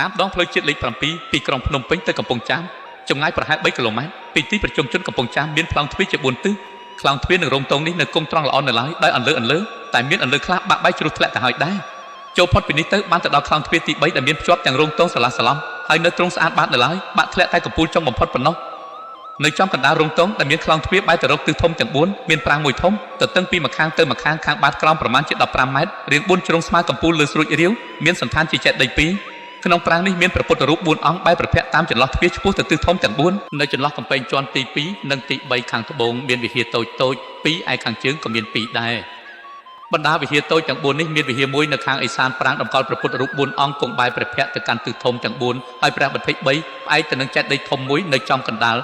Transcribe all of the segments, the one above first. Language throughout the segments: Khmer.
តាមដងផ្លូវជាតិលេខ7ពីក្រុងភ្នំពេញទៅកំពង់ចាមចម្ងាយប្រហែល3គីឡូម៉ែត្រពីទីប្រជុំជនកំពង់ចាមមានប្លង់ទ្វារជា4ទិសក្លោងទ្វារនឹងរោងតូងនេះនៅគង់ត្រង់ល្អនៅឡើយដោយអន្លើតែមានអន្លើខ្លះបាក់បែកជ្រុះធ្លាក់ទៅហើយដែរចូលផុតពីនេះទៅបានទៅដល់ក្លោងទ្វារទី3ដែលមានភ្ជាប់ទាំងរោងតូងសាឡាសឡំហើយនៅត្រង់ស្អាតបាតនៅឡើយបាក់ធ្លាក់តែកំពូលចុងបំផុតប៉ុណ្ណោះនៅចំកណ្ដាលរោងតូងដែលមានក្លោងទ្វារបែរទៅរកទិសធំទាំង4មានប្រាង្គមួយធំទទឹងពីម្ខាងទៅម្ខាងខាងបាតក្រោមប្រមាណជា15ម៉ែត្ររាង4ជ្រុងស្មើកំពូលលើស្រួចរាវមានសន្តានជាចេតិយ2ក្នុងប្រាង្គនេះមានព្រះពុទ្ធរូប4អង្គបែរប្រភពតាមចន្លោះទ្វារឆ្ពោះទៅទិសធំទាំង4នៅចន្លោះកំពែងជាន់ទី2និងទី3ខាងត្បូងមានវិហារតូច2ឯខាងជើងក៏មាន2ដែរបណ្ដាវិហារតូចទាំង4នេះមានវិហារមួយនៅខាងឦសានប្រាង្គតម្កល់ព្រះពុទ្ធរូប4អង្គគង់បែរព្រះភ័ក្ត្រទៅកាន់ទិសធំទាំង4ហើយព្រះបន្តិច3ផ្អែកទៅនឹងចេតិយធំមួយនៅចំកណ្ដាល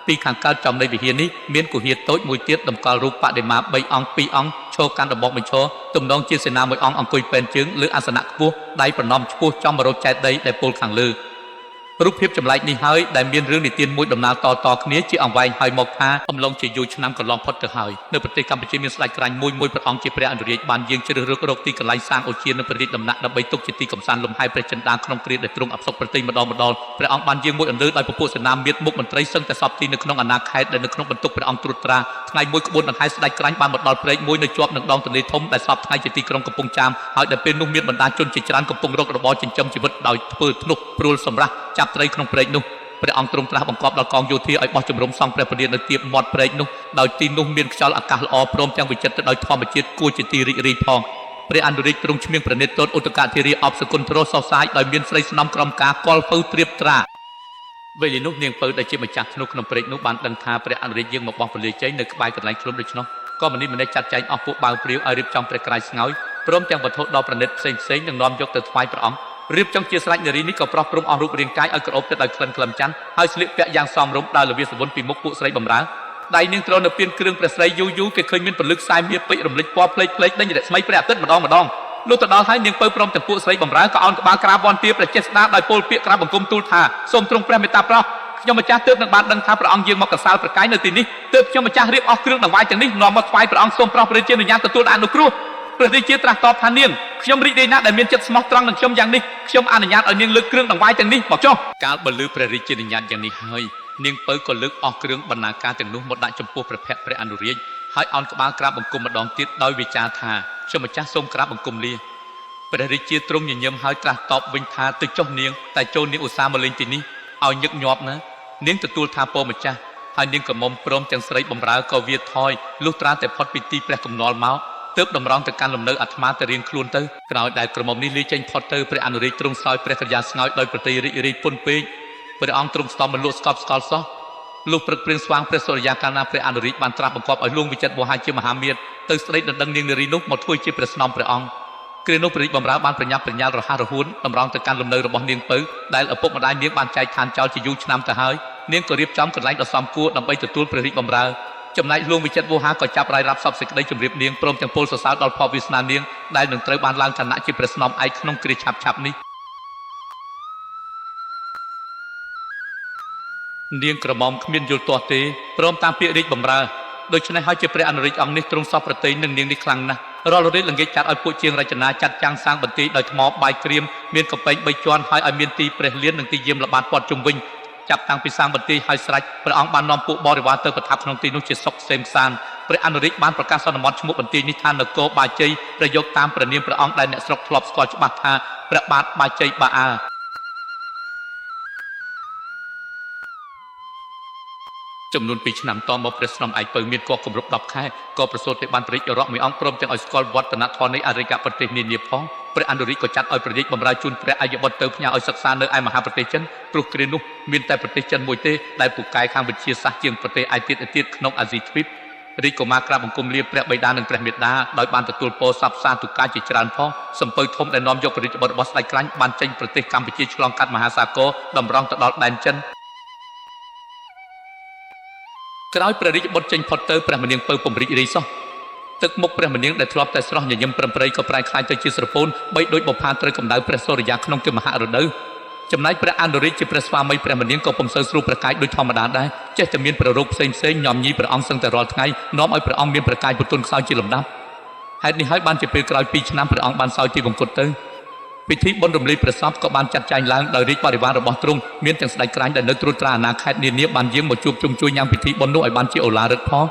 ពីខាងកើតចំនៃវិហារនេះមានគុហារតូចមួយទៀតតម្កល់រូបបដិមា3អង្គ2អង្គឈរកាន់ដំបងបញ្ឈរទំនងជាសេនាមួយអង្គអង្គុយពេនជើងលើអាសនៈខ្ពស់ដៃប្រណម្យឆ្ពោះចំបរោចេតិយដែលពោលខាងលើរូបភាពចម្លែកនេះហើយដែលមានរឿងនិទានមួយដំណាលតគ្នាជាអង្វែងហើយមកថាអំឡុងជាយូរឆ្នាំកន្លងផុតទៅហើយនៅប្រទេសកម្ពុជាមានស្ដេចក្រាញ់មួយព្រះអង្គជាព្រះអនុរាជបានយាងជ្រើសរើសរកទីកន្លែងសាងអូជានៅព្រះរាជដំណាក់ដើម្បីទុកជាទីកំសាន្តលំហែព្រះចិន្តាក្នុងគ្រាដែលទ្រង់អបសុខប្រតិយម្ដងព្រះអង្គបានយាងមួយអន្លើដោយពពួកសេនាមាត្រមុខមន្ត្រីសឹងតែសពទីនៅក្នុងអាណាខេត្តដែលនៅក្នុងបន្ទុកព្រះអង្គត្រួតត្រាថ្ងៃមួយក្បួនដង្ហែស្ដេចក្រាញ់បានមកដល់ព្រែកមួយនៅជាប់នឹងដងទន្លេធំដែលសពថ្ងៃជាទីក្រុងកំពង់ចាមហើយដែលពេលនោះមានបណ្ដាជនជាច្រើនកំពុងរករបរចិញ្ចឹមជីវិតដោយធ្វើធ្នោះព្រួលសម្រាប់ចាប់ត្រីក្នុងព្រែកនោះព្រះអង្គទ្រង់ត្រាស់បង្គាប់ដល់កងយោធាឲ្យបោះជំរំសង់ព្រះពលាននៅទៀបមាត់ព្រែកនោះដោយទីនោះមានខ្យល់អាកាសល្អព្រមទាំងវិចិត្រទៅដោយធម្មជាតិគួរជាទីរីករាយផងព្រះអនុរាជទ្រង់ឈ្មោះប្រណិតទតឧតកធារាអបសគុណទ្រសោសាយដោយមានស្រីស្នំក្រមការកលពៅត្រៀបត្រាវេលានោះនាងពៅដែលជាម្ចាស់ធ្នោះក្នុងព្រែកនោះបានដឹងថាព្រះអនុរាជយាងមកបោះពលាជ័យនៅក្បែរកន្លែងខ្លួនដូច្នោះក៏ម្នេះចាត់ចែងអស់ពួកបាវព្រាវឲ្យរៀបចំព្រះក្រាយស្ងោយព្រមទាំងវត្ថុដ៏ប្រណិតផ្សេងនឹងនាំយកទៅថ្វាយព្រះអង្គរៀបចំជាស្រេចនារីនេះក៏ប្រោះព្រំអស់រូបរាងកាយឲ្យក្រអូបទៅដោយក្លិនក្លឹមច័ន្ទហើយស្លៀកពាក់យ៉ាងសមរម្យដើរលវាសវុនពីមុខពួកស្រីបម្រើដៃនាងទ្រនៅពៀនគ្រឿងព្រះស្រីយូគេឃើញមានពលឹកខ្សែមាសពេជ្ររំលេចពណ៌ផ្លេកដេញរស្មីព្រះអាទិត្យម្ដងលុះទៅដល់ហើយនាងពៅព្រមទាំងពួកស្រីបម្រើក៏អោនក្បាលក្រាបវន្ទាព្រះចេស្តាដោយពលពាក្យក្រាបបង្គំទូលថាសូមទ្រង់ព្រះមេត្តាប្រោសខ្ញុំម្ចាស់ទើបនឹងបានដឹងថាព្រះអង្គយាងមកកសាលប្រកាយនៅទីនេះទើបខ្ញុំម្ចាស់រៀបអស់គ្រឿងដង្វាយទាំងនេះនាំមកថ្វាយព្រះអង្គសូមប្រោសព្រះរាជានុញ្ញាតទទួលអនុគ្រោះព្រះរាជាត្រាស់តបថានាងខ្ញុំរីករាយណាស់ដែលមានចិត្តស្មោះត្រង់នឹងខ្ញុំយ៉ាងនេះខ្ញុំអនុញ្ញាតឲ្យនាងលើកគ្រឿងដង្វាយទាំងនេះមកចុះកាលបើលើព្រះរាជានុញ្ញាតយ៉ាងនេះហើយនាងពៅក៏លើកអស់គ្រឿងបណ្ណាការទាំងនោះមកដាក់ចំពោះព្រះភ័ក្ត្រព្រះអនុរាជហើយអោនក្បាលក្រាបបង្គំម្ដងទៀតដោយវាចាថាខ្ញុំម្ចាស់សូមក្រាបបង្គំលាព្រះរាជាទ្រង់ញញឹមហើយត្រាស់តបវិញថាទៅចុះនាងតែចូលនាងឧស្សាហ៍មកលេងទីនេះឲ្យញឹកញាប់ណានាងទទួលថាពរម្ចាស់ហើយនាងក៏មុំព្រមទាំងស្រីបម្រើក៏វាថយលុះត្រាតែផុតពីទីព្រះកំណល់មកទើបតម្រង់ទៅកាន់លំនៅអាត្មាទៅរៀងខ្លួនទៅក្រោយដែលក្រមុំនេះលាចេញផុតទៅព្រះអនុរាជទ្រង់សោយព្រះកញ្ញាស្ងោយដោយប្រតិរីករាយពុនពេកព្រះអង្គទ្រង់ស្ទំមកលក់ស្កប់ស្កល់សោះលុះព្រឹកព្រៀងស្វាងព្រះសូរិយាកាលណាព្រះអនុរាជបានត្រាស់បង្គាប់ឲ្យលួងវិចិត្រវោហាជាមហាមាត្រទៅស្ដីដណ្ដឹងនាងនារីនោះមកធ្វើជាព្រះស្នំព្រះអង្គគ្រានោះព្រះរាជបម្រើបានប្រញាប់ប្រញាល់រហ័សរហួនតម្រង់ទៅកាន់លំនៅរបស់នាងពៅដែលឪពុកម្ដាយនាងបានចែកឋានចោលជាយូរឆ្នាំទៅហើយនាងក៏រៀបចំកន្លែងដ៏សមគួរដើម្បីទទួលព្រះរាជបម្រើចំណែកលួងវិចិត្រវោហាក៏ចាប់រាយរាប់សពសេចក្តីជម្រាបនាងព្រមទាំងពោលសរសើរដល់ផលវាសនានាងដែលនឹងត្រូវបានឡើងឋានៈជាព្រះស្នំឯកក្នុងគ្រាឆាប់នេះនាងក្រមុំគ្មានយល់ទាស់ទេព្រមតាមពាក្យរាជបម្រើដូច្នេះហើយជាព្រះអនុរាជអង្គនេះទ្រង់សពប្រតិយនឹងនាងនេះខ្លាំងណាស់រាល់រយល្ងាចចាត់ឲ្យពួកជាងរចនាចាត់ចាំងសាងបន្ទាយដោយថ្មបាយក្រៀមមានកំពែង3ជាន់ហើយឲ្យមានទីព្រះលាននិងទីយាមល្បាតព័ទ្ធជុំវិញចាប់តាំងពីសាងបន្ទាយឲ្យស្រេចព្រះអង្គបាននាំពួកបរិវារទៅប្រថាប់ក្នុងទីនោះជាសុខសេមសានព្រះអនុរាជបានប្រកាសសន្មតឈ្មោះបន្ទាយនេះថានគរបាជ័យប្រយោគតាមព្រះនាមព្រះអង្គដែលអ្នកស្រុកធ្លាប់ស្គាល់ច្បាស់ថាព្រះបាទបាជ័យបាអាចំនួន2ឆ្នាំតមកព្រះស្នំឯកពៅមានគគម្រប់10ខែក៏ប្រសូតទៅបានព្រះរាជរកមួយអង្គព្រមទាំងឲ្យស្គាល់វឌ្ឍនធម៌នៃអរិយកប្រទេសនានាផងព្រះអនុរាជក៏ចាត់ឲ្យព្រះរាជបម្រើជូនព្រះអាយបុត្រទៅផ្ញើឲ្យសិក្សានៅឯមហាប្រទេសចិនព្រោះគ្រានោះមានតែប្រទេសចិនមួយទេដែលពូកែខាងវិទ្យាសាស្ត្រជាងប្រទេសឯទៀតក្នុងអាស៊ីទ្វីបរាជកុមារក្រាបបង្គំលាព្រះបិតានិងព្រះមេតាដោយបានទទួលពរស័ព្ទសាទុកាជាច្រើនផងសំពៅធំដែលនាំយកព្រះរាជបុត្ររបស់ស្ដេចក្រាញ់បានចេញប្រទេសកម្ពុជាឆ្លងកាត់មហាសាគរតម្រង់ទៅដល់ដែនចិនក្រោយព្រះរាជបុត្រចេញផុតទៅព្រះមនាងពៅពំរីករាយសោះទឹកមុខព្រះមនាងដែលធ្លាប់តែស្រស់ញញឹមប្រំប្រៃក៏ប្រែក្លាយទៅជាស្រពោនបីដូចបុប្ផាត្រូវកម្ដៅព្រះសូរិយាក្នុងទិមហរដូវចំណែកព្រះអនុរាជជាព្រះស្វាមីព្រះមនាងក៏ពុំសូវស្រួលប្រកាយដូចធម្មតាដែរចេះតែមានប្ររោគផ្សេងញោមញីព្រះអង្គសឹងតែរាល់ថ្ងៃនាំឲ្យព្រះអង្គមានប្រកាយពទុនខ្សោយជាលំដាប់ហេតុនេះហើយបានជាពេលក្រោយ2ឆ្នាំព្រះអង្គបានសោយទីវង្គតទៅ ពិធីបុណ្យរំលាយព្រះសពក៏បានចាត់ចែងឡើងដោយរាជបរិវាររបស់ទ្រង់មានទាំងស្ដេចក្រាញ់ដែលនៅត្រួតត្រាអាណាខេត្តនានាបានយាងមកជួបជុំជួយញ៉ាំពិធីបុណ្យនោះឲ្យបានជាឱឡារិកផង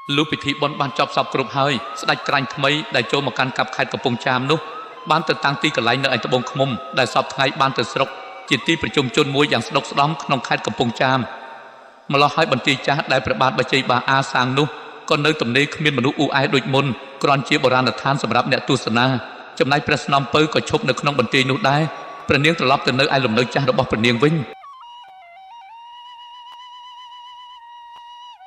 លុះពិធីបុណ្យបានចប់សពគ្រប់ហើយស្ដេចក្រាញ់ថ្មីដែលចូលមកកាន់កាប់ខេត្តកំពង់ចាមនោះបានទៅតាំងទីកន្លែងនៅឯត្បូងឃ្មុំដែលសពថ្ងៃបានទៅស្រុកជាទីប្រជុំជនមួយយ៉ាងស្ដុកស្ដំក្នុងខេត្តកំពង់ចាមម្ល៉េះហើយបន្ទាយចាស់ដែលព្រះបាទបច្ចេកបាអាសាងនោះក៏នៅទំនេរគ្មានមនុស្សអ៊ូអែដូចមុនគ្រាន់ជាបុរាណដ្ឋានសម្រាប់អ្នកទស្សនាចំណែកព្រះស្នំពៅក៏ឈប់នៅក្នុងបន្ទាយនោះដែរព្រះនាងត្រឡប់ទៅនៅឯលំនៅចាស់របស់ព្រះនាងវិញ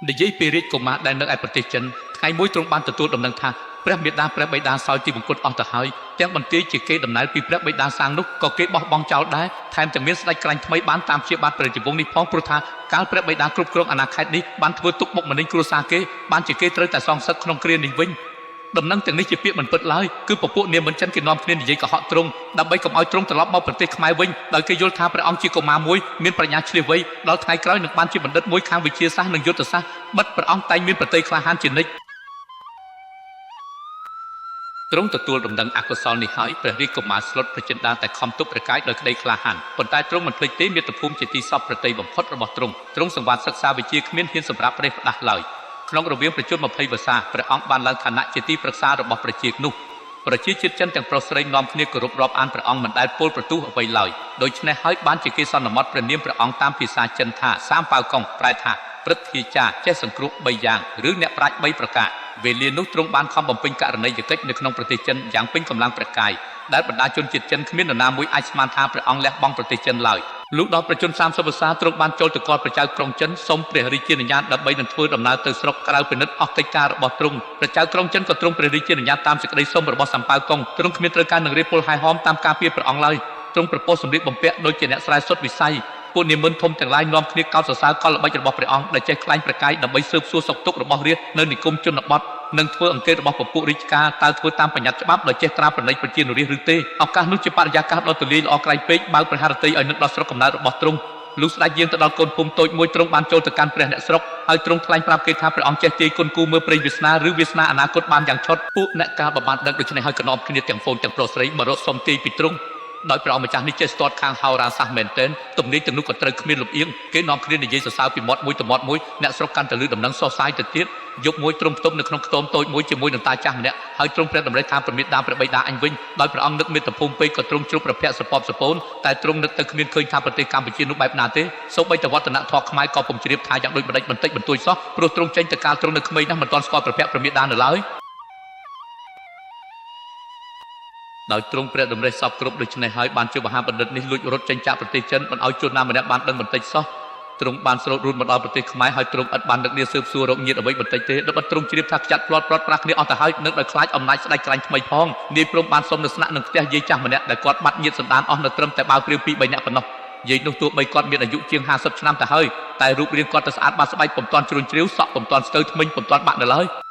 និយាយពីរាជកុមារដែលនៅឯប្រទេសចិនថ្ងៃមួយទ្រង់បានទទួលដំណឹងថាព្រះមេដាព្រះបិតាសោយទីបង្គត់អស់ទៅហើយទាំងបន្ទាយជាគេដំណើរពីព្រះបិតាសាងនោះក៏គេបោះបង់ចោលដែរថែមទាំងមានស្ដេចក្រាញ់ថ្មីបានតាមជាបាត់ព្រះរាជវង្សនេះផងព្រោះថាកាលព្រះបិតាគ្រប់គ្រងអាណាខេត្តនេះបានធ្វើទុកបុកម្នេញគ្រួសារគេបានជាគេត្រូវតែសងសឹកក្នុងគ្រានេះវិញដំណឹងទាំងនេះជាពាក្យមិនពិតឡើយគឺពពួកនាមមិនចិនគេនាំគ្នានិយាយកុហកទ្រង់ដើម្បីកុំឲ្យទ្រង់ត្រឡប់មកប្រទេសខ្មែរវិញដោយគេយល់ថាព្រះអង្គជាកុមារមួយមានប្រាជ្ញាឈ្លាសវៃដល់ថ្ងៃក្រោយនឹងបានជាបណ្ឌិតមួយខាងវិទ្យាសាស្ត្រនិងយុទ្ធសាស្ត្របិទព្រះអង្គតែងមានប្រតិយក្លាហានជានិច្ចទ្រង់ទទួលដំណឹងអកុសលនេះហើយព្រះរាជកុមារស្លុតប្រជិនដាតែខំទប់ប្រកាយដោយក្តីក្លាហានប៉ុន្តែទ្រង់មិនភ្លេចទេមាតុភូមិជាទីសពប្រតិយបំផុតរបស់ទ្រង់សង្វាតសិក្សាវិជ្ជាគ្មានហ៊ានសម្រាប់ប្រេះផ្ដាស់ឡើយក្នុងរវាងប្រជុំ20វស្សាព្រះអង្គបានឡើងឋានៈជាទីប្រឹក្សារបស់ប្រជានោះប្រជាជាតិចិនទាំងប្រុសស្រីនាំគ្នាគោរពរាប់អានព្រះអង្គមិនដែលពោលប្រទូសអ្វីឡើយដូច្នេះហើយបានជាគេសន្មត់ព្រះនាមព្រះអង្គតាមភាសាចិនថាសាមប៉ៅកុងប្រែថាព្រឹទ្ធាចារ្យចេះសង្គ្រោះ3យ៉ាងឬអ្នកប្រាជ្ញ3ប្រការវេលានោះទ្រង់បានខំបំពេញករណីយកិច្ចនៅក្នុងប្រទេសចិនយ៉ាងពេញកម្លាំងព្រះកាយដែលបណ្ដាជនជាតិចិនគ្មាននរណាមួយអាចស្មានថាព្រះអង្គលះបង់ប្រទេសចិនឡើយលុះដល់ប្រជជន30វស្សាទ្រង់បានចូលទៅគាល់ព្រះចៅក្រុងចិនសូមព្រះរាជានុញ្ញាតដើម្បីនឹងធ្វើដំណើរទៅស្រុកក្រៅពិនិត្យអស់កិច្ចការរបស់ទ្រង់ព្រះចៅក្រុងចិនក៏ទ្រង់ព្រះរាជានុញ្ញាតតាមសេចក្តីសុំរបស់សម្ពៅកុងទ្រង់គ្មានត្រូវការនឹងរៀបពលហែហោមតាមការពារព្រះអង្គឡើយទ្រង់ប្រពោះសម្លៀកបំពាក់ដូចជាអ្នកស្រែសុទ្ធវិស័យពួកនាមនធំទាំងឡាយនាំគ្នាកោតសរសើរកលល្បិចរបស់ព្រះអង្គដែលចេះខ្លាញ់ប្រកាយដើម្បីស៊ើបសួរសុខទុក្ខរបស់រាស្ត្រនៅនិគមជនបទនិងធ្វើអង្កេតរបស់ពពួករាជការតើធ្វើតាមបញ្ញត្តិច្បាប់ដោយចេះត្រាប្រណីប្រជានុរាស្ត្រឬទេឱកាសនោះជាបរិយាកាសដ៏ទូលាយល្អក្រៃពេកបើកព្រះハរតីឲ្យនឹកដល់ស្រុកកំណើតរបស់ទ្រង់លុះស្ដេចយាងទៅដល់កូនភូមិតូចមួយទ្រង់បានចូលទៅកាន់ព្រះអ្នកស្រុកហើយទ្រង់ថ្លែងប្រាប់គេថាព្រះអង្គចេះទាយគុណគូមើលព្រៃវាសនាឬវាសនាអនាគតបានយ៉ាងឆុតពួកអ្នកការបបានដឹកដូច្នេះហើយកណោបគ្នាទាំងហ្វូនទាំងប្រុសស្រីមករកសុំទាយពីទ្រង់ដោយព្រះអង្គម្ចាស់នេះចេះស្ទាត់ខាងហោរាសាស្ត្រមែនទែនទំនាយទាំងនោះក៏ត្រូវគ្មានលំអៀងគេនាំគ្នានិយាយសរសើរពីមាត់មួយទៅមាត់មួយអ្នកស្រុកកាន់តែលឺដំណឹងសោះសាយទៅទៀតយប់មួយទ្រង់ផ្ទប់នៅក្នុងខ្ទមតូចមួយជាមួយនឹងតាចាស់ម្នាក់ហើយទ្រង់ព្រះតម្រិះថាប្រមេតាព្រះបិតាអញវិញដោយព្រះអង្គនឹកមាតុភូមិពេកក៏ទ្រង់ជ្រុបប្រភ័ក្រសពបសពូនតែទ្រង់នឹកទៅគ្មានឃើញថាប្រទេសកម្ពុជានោះបែបណាទេសូម្បីតែវឌ្ឍនធម៌ខ្មែរក៏ពុំជ្រាបថាយ៉ាងដូចម្ដេចបន្តិចបន្តួចសោះព្រោះទ្រង់ចេញទៅកាលទ្រង់នៅក្មេងណាស់មិនទាន់ស្គាល់ប្រភ័ក្រព្រះមេតានៅឡើយដោយទ្រង់ព្រះតម្រិះសពគ្រប់ដូច្នេះហើយបានជាមហាបណ្ឌិតនេះលួចរត់ចេញจากប្រទេសចិនមិនឲ្យជនណាម្នាក់បានដឹងបន្តិចសោះទ្រង់បានស្រោតរូតមកដល់ប្រទេសខ្មែរហើយទ្រង់ឥតបាននឹកនាស៊ើបសួររកញាតិអ្វីបន្តិចទេដល់ទ្រង់ជ្រាបថាខ្ចាត់ផ្្លាត់ប្រាស់គ្នាអស់ទៅហើយនឹកដោយខ្លាចអំណាចស្ដេចក្រាញ់ថ្មីផងនាយព្រមបានសុំនៅស្នាក់នឹងផ្ទះយាយចាស់ម្នាក់ដែលគាត់បាត់ញាតិសន្តានអស់នៅត្រឹមតែបាវព្រាវ2 3នាក់ប៉ុណ្ណោះយាយនោះទោះបីគាត់មានអាយុជាង50ឆ្នាំទៅហើយតែរូបរាងគាត់ទៅស្អាតបាត់ស្បែកពុំទាន់ជ្រុញជ្រាវសក់ពុំទាន់ស្ទើធ្មេញពុំទាន់បាក់នៅឡើយ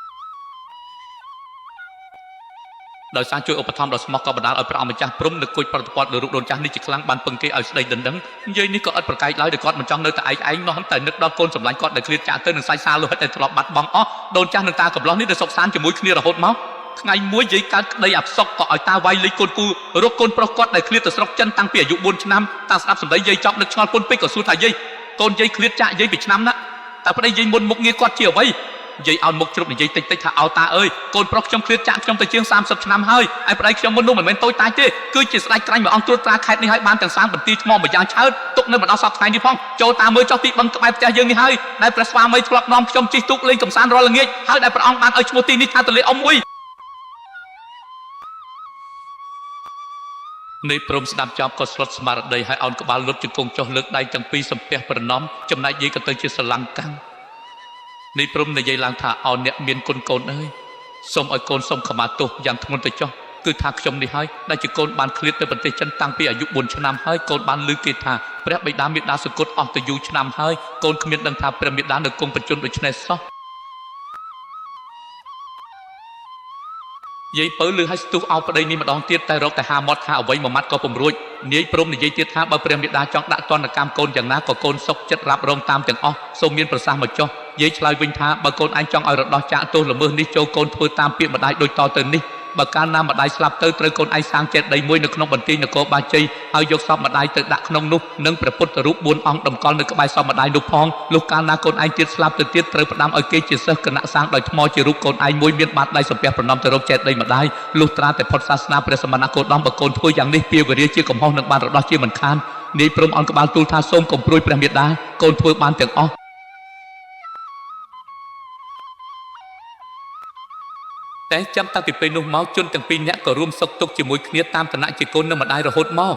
ដោយសារជួយឧបត្ថម្ភដល់ស្មោះក៏បណ្ដាលឲ្យព្រះអង្គម្ចាស់ព្រំនឹកគួចប្រតិព័ទ្ធលើរូបដូនចាស់នេះជាខ្លាំងបានពឹងគេឲ្យស្ដីដណ្ដឹងនិយាយនេះក៏ឥតប្រកែកឡើយដោយគាត់មិនចង់នៅតែឯងនោះតែនឹកដល់កូនសម្លាញ់គាត់ដែលឃ្លាតចាក់ទៅនឹងសាច់សាលោហិតដែលធ្លាប់បាត់បង់អស់ដូនចាស់នឹងតាកំឡោះនេះដែលសុកសានជាមួយគ្នារហូតមកថ្ងៃមួយយាយកើតក្តីអាផ្សុកក៏ឲ្យតាវាយលេខកូនគូរកកូនប្រុសគាត់ដែលឃ្លាតទៅស្រុកចិនតាំងពីអាយុ4ឆ្នាំតាស្ដាប់សម្ដីយាយចប់នឹកឆ្ងល់ពន់ពេកក៏សួរថាយាយកូនយាយឃ្លាតចាក់យាយពីឆ្នាំណាតែប្តីយាយមុនមុខងារគាត់ជាអ្វីយាយឲ្យមុខជ្រុបនិយាយតិចតិចថាអោតាអើយកូនប្រុសខ្ញុំឃ្លាតចាក់ខ្ញុំទៅជាង30ឆ្នាំហើយឯប្តីខ្ញុំមុននោះមិនមែនតូចតាចទេគឺជាស្ដេចក្រាញ់មួយអង្គត្រួតត្រាខេត្តនេះឲ្យបានទាំងសាងបន្ទាយថ្មមួយយ៉ាងឆើតទុកនៅបណ្ដោះសពថ្ងៃនេះផងចូលតាមមើលចុះទីបឹងក្បែរផ្ទះយើងនេះហើយដែលព្រះស្វាមីធ្លាប់នាំខ្ញុំជិះទូកលេងកំសាន្តរាល់ល្ងាចហើយដែលព្រះអង្គបានឲ្យឈ្មោះទីនេះថាទន្លេអ៊ំមួយនៃព្រមស្ដាប់ចប់ក៏ស្លុតស្មារតីឲ្យអោនក្បាលលុតជង្គង់ចុះលើកដៃទាំងពីរសំពះប្រណម្យចំណែកយាយក៏ទៅជាស្រឡាំងកាំងនេះព្រមនិយាយឡើងថាអោនអ្នកមានគុណកូនអើយសូមឲ្យកូនសូមខមាទោសយ៉ាងធ្ងន់ទៅចុះគឺថាខ្ញុំនេះហើយដែលជាកូនបានឃ្លាតទៅប្រទេសចិនតាំងពីអាយុ4ឆ្នាំហើយកូនបានឮគេថាព្រះបិតាមេដាសគត់អស់ទៅយូរឆ្នាំហើយកូនគ្មានដឹងថាព្រះមេដានៅគង់បញ្ជន់ដូច្នេះសោះយាយពៅលឺឲ្យស្ទុះអោបប្តីនេះម្ដងទៀតតែរកតែហាមាត់ថាអ្វីមួយម៉ាត់ក៏ពំរួចនាយព្រមនិយាយទៀតថាបើព្រះមេដាចង់ដាក់ទណ្ឌកម្មកូនយ៉ាងណាក៏កូនសុខចិត្តរ៉ាប់រងតាមទាំងអស់សូមមានប្រសាសន៍មកចុះយាយឆ្លើយវិញថាបើកូនឯងចង់ឲ្យរដោះចាក់ទោសល្មើសនេះចូលកូនធ្វើតាមពាក្យម្ដាយដូចតទៅនេះ បើកាលណាម្ដាយស្លាប់ទៅត្រូវកូនឯងសាងចេតិយមួយនៅក្នុងបន្ទាយនគរបាជ័យហើយយកសពម្ដាយទៅដាក់ក្នុងនោះនិងព្រះពុទ្ធរូប4អង្គតម្កល់នៅក្បែរសពម្ដាយនោះផងលុះកាលណាកូនឯងទៀតស្លាប់ទៅទៀតត្រូវផ្ដាំឲ្យគេជាសិស្សគណៈសាងដោយថ្មជារូបកូនឯងមួយមានបាតដៃសំពះប្រណម្យទៅរកចេតិយម្ដាយលុះត្រាតែផុតសាសនាព្រះសមណគោតមបើកូនធ្វើយ៉ាងនេះពាវរាជាកំហុសនឹងបានរដោះជាមិនខាននាយព្រមអង្គក្បាលទូលថាសូមកុំព្រួយព្រះមេដាកូនធ្វើបានទាំងអស់តែចាំតាំងពីពេលនោះមកជនទាំងពីរនាក់ក៏រួមសុខទុក្ខជាមួយគ្នាតាមឋានៈជាកូននិងម្ដាយរហូតមក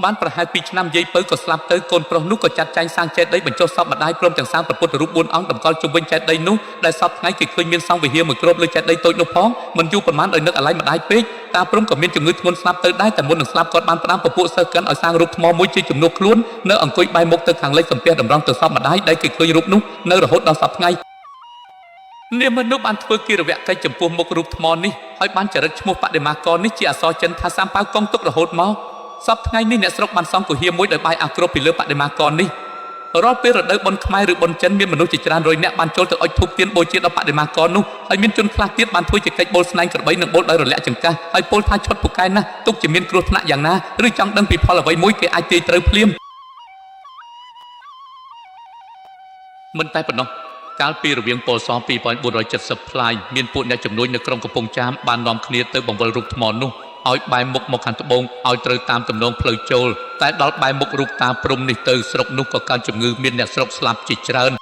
បានប្រហែល2ឆ្នាំយាយពៅក៏ស្លាប់ទៅកូនប្រុសនោះក៏ចាត់ចែងសាងចេតិយបញ្ចុះសពម្ដាយព្រមទាំងសាងព្រះពុទ្ធរូប4អង្គតម្កល់ជុំវិញចេតិយនោះដែលសពថ្ងៃគេឃើញមានសង្ឃវិហារមួយគ្របលើចេតិយតូចនោះផងមិនយូរប៉ុន្មានដោយនឹកអាល័យម្ដាយពេកតាព្រំក៏មានជំងឺធ្ងន់ស្លាប់ទៅដែរតែមុននឹងស្លាប់គាត់បានផ្ដាំពពួកសិស្សកិនឲ្យសាងរូបថ្មមួយជាជំនួសខ្លួននៅអង្គុយបែរមុខទៅខាងលិចសំពះតម្រង់ទៅសពម្ដាយដែលគេឃើញរូបនោះនៅរហូតដល់សពថ្ងៃនាមមនុស្សបានធ្វើគិរវកិច្ចចំពោះមុខរូបថ្មនេះហើយបានចរិតឈ្មោះបដិមាករនេះជាអក្សរចិនថាសាមប៉ៅកងទុករហូតមកសពថ្ងៃនេះអ្នកស្រុកបានសង់គុហាមួយដោយបាយអាគ្របពីលើបដិមាករនេះរាល់ពេលរដូវបុណ្យខ្មែរឬបុណ្យចិនមានមនុស្សជាច្រើនរយនាក់បានចូលទៅអុជធូបទៀនបូជាដល់បដិមាករនោះហើយមានជនខ្លះទៀតបានធ្វើជាកិច្ចបុលស្នែងក្របីនិងបុលដោយរលាក់ចង្កះហើយពោលថាឈុតពូកែណាស់ទុកជាមានគ្រោះថ្នាក់យ៉ាងណាឬចង់ដឹងពីផលអ្វីមួយគេអាចទាយត្រូវភ្លាមមិនតែប៉ុណ្ណោះកាលពីរវាងពលស2470ផ្លាយមានពួកអ្នកជំនួញនៅក្រុងកំពង់ចាមបាននាំគ្នាទៅបង្វិលរូបថ្មនោះឲ្យបែរមុខមកខាងត្បូងឲ្យត្រូវតាមទំនងផ្លូវចូលតែដល់បែរមុខរូបតាព្រំនេះទៅស្រុកនោះក៏កើតជំងឺមានអ្នកស្រុកស្លាប់ជាច្រើន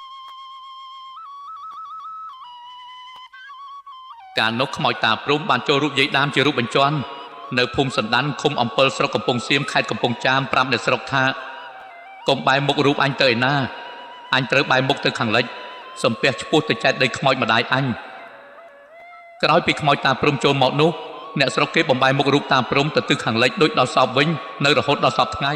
កាលនោះខ្មោចតាព្រំបានចូលរូបយាយដាមជារូបបញ្ជាន់នៅភូមិសណ្ដានឃុំអំពិលស្រុកកំពង់សៀមខេត្តកំពង់ចាមប្រាប់អ្នកស្រុកថាកុំបែរមុខរូបអញទៅឯណាអញត្រូវបែរមុខទៅខាងលិចសំពះឆ្ពោះទៅចេតិយខ្មោចម្ដាយអញក្រោយពីខ្មោចតាព្រំចូលមកនោះអ្នកស្រុកគេបំបែរមុខរូបតាព្រំទៅទិសខាងលិចដូចដល់សពវិញនៅរហូតដល់សពថ្ងៃ